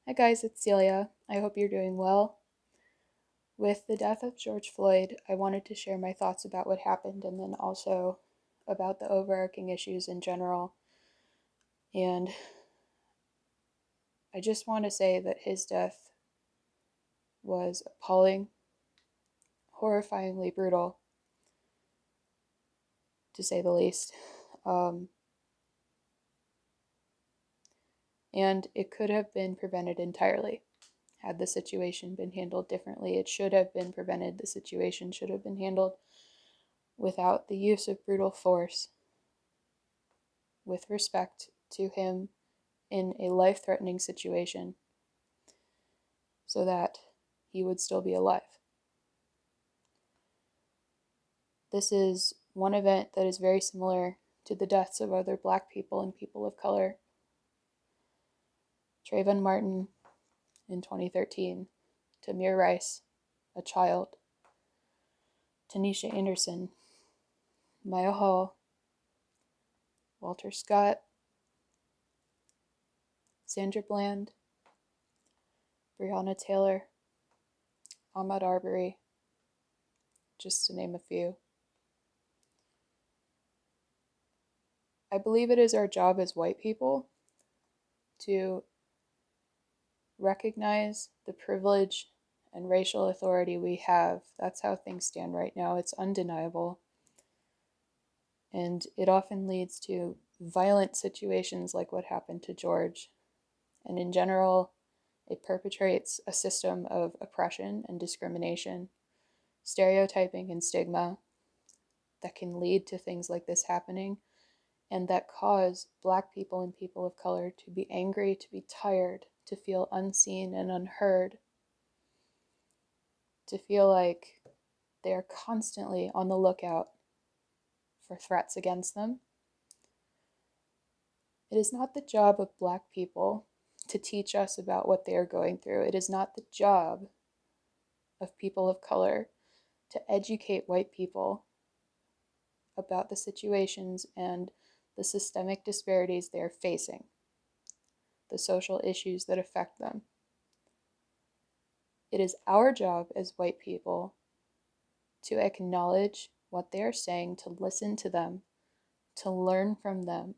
Hi guys, it's Celia. I hope you're doing well. With the death of George Floyd, I wanted to share my thoughts about what happened and then also about the overarching issues in general. And I just want to say that his death was appalling, horrifyingly brutal, to say the least. Um, and it could have been prevented entirely had the situation been handled differently. It should have been prevented. The situation should have been handled without the use of brutal force, with respect to him in a life-threatening situation so that he would still be alive. This is one event that is very similar to the deaths of other Black people and people of color. Trayvon Martin in 2013, Tamir Rice, a child, Tanisha Anderson, Maya Hall, Walter Scott, Sandra Bland, Breonna Taylor, Ahmaud Arbery, just to name a few. I believe it is our job as white people to recognize the privilege and racial authority we have. That's how things stand right now. It's undeniable. And it often leads to violent situations like what happened to George. And in general, it perpetrates a system of oppression and discrimination, stereotyping and stigma that can lead to things like this happening and that cause Black people and people of color to be angry, to be tired, to feel unseen and unheard, to feel like they are constantly on the lookout for threats against them. It is not the job of Black people to teach us about what they are going through. It is not the job of people of color to educate white people about the situations and the systemic disparities they are facing, the social issues that affect them. It is our job as white people to acknowledge what they are saying, to listen to them, to learn from them,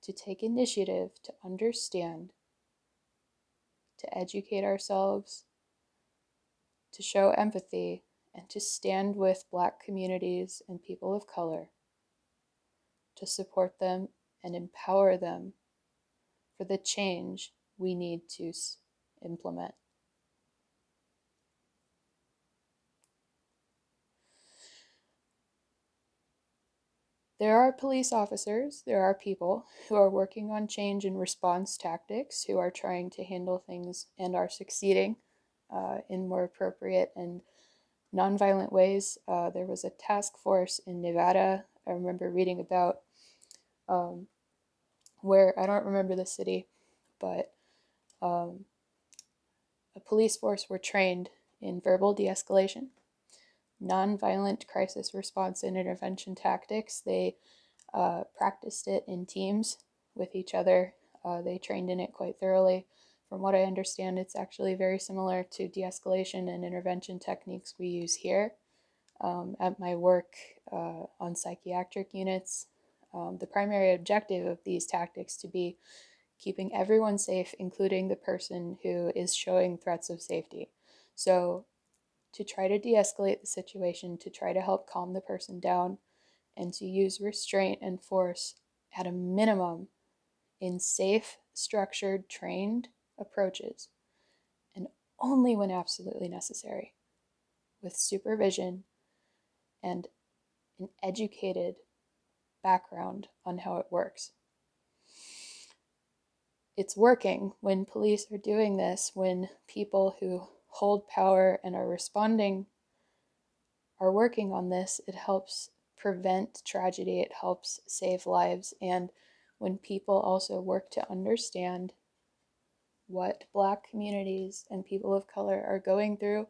to take initiative, to understand, to educate ourselves, to show empathy, and to stand with Black communities and people of color, to support them and empower them for the change we need to implement. There are police officers, there are people who are working on change and response tactics, who are trying to handle things and are succeeding in more appropriate and nonviolent ways. There was a task force in Nevada I remember reading about, where, I don't remember the city, but a police force were trained in verbal de-escalation, nonviolent crisis response and intervention tactics. They practiced it in teams with each other. They trained in it quite thoroughly. From what I understand, it's actually very similar to de-escalation and intervention techniques we use here at my work on psychiatric units. The primary objective of these tactics to be keeping everyone safe, including the person who is showing threats of safety. So to try to de-escalate the situation, to try to help calm the person down, and to use restraint and force at a minimum in safe, structured, trained approaches, and only when absolutely necessary, with supervision and an educated background on how it works. It's working when police are doing this, when people who hold power and are responding are working on this. It helps prevent tragedy, it helps save lives, and when people also work to understand what Black communities and people of color are going through,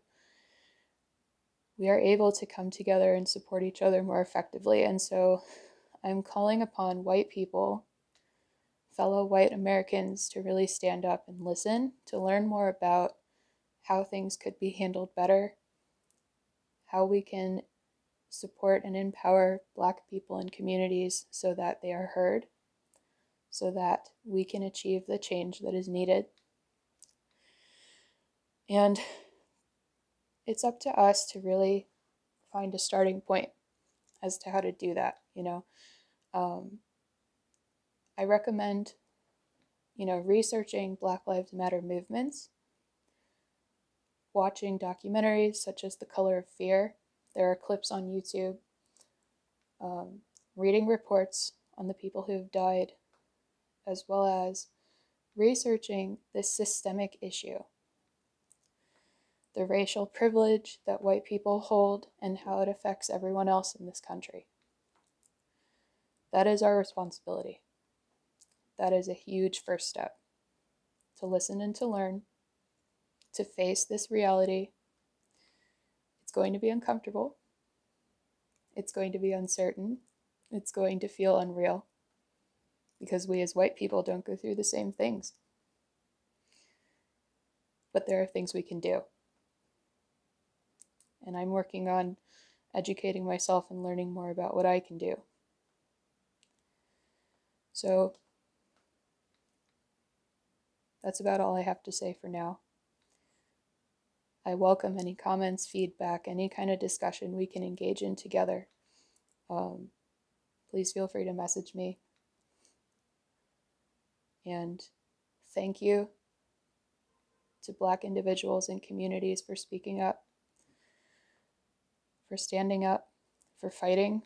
we are able to come together and support each other more effectively. And so I'm calling upon white people, fellow white Americans to really stand up and listen, to learn more about how things could be handled better, how we can support and empower Black people and communities so that they are heard, so that we can achieve the change that is needed. And it's up to us to really find a starting point as to how to do that, I recommend, researching Black Lives Matter movements, watching documentaries such as The Color of Fear. There are clips on YouTube, reading reports on the people who have died, as well as researching this systemic issue, the racial privilege that white people hold and how it affects everyone else in this country. That is our responsibility. That is a huge first step, to listen and to learn, to face this reality. It's going to be uncomfortable. It's going to be uncertain. It's going to feel unreal, because we as white people don't go through the same things. But there are things we can do. And I'm working on educating myself and learning more about what I can do. So that's about all I have to say for now. I welcome any comments, feedback, any kind of discussion we can engage in together. Please feel free to message me. And thank you to Black individuals and communities for speaking up, for standing up, for fighting.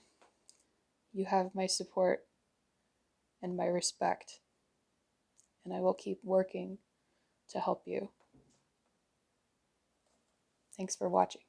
You have my support and my respect, and I will keep working to help you. Thanks for watching.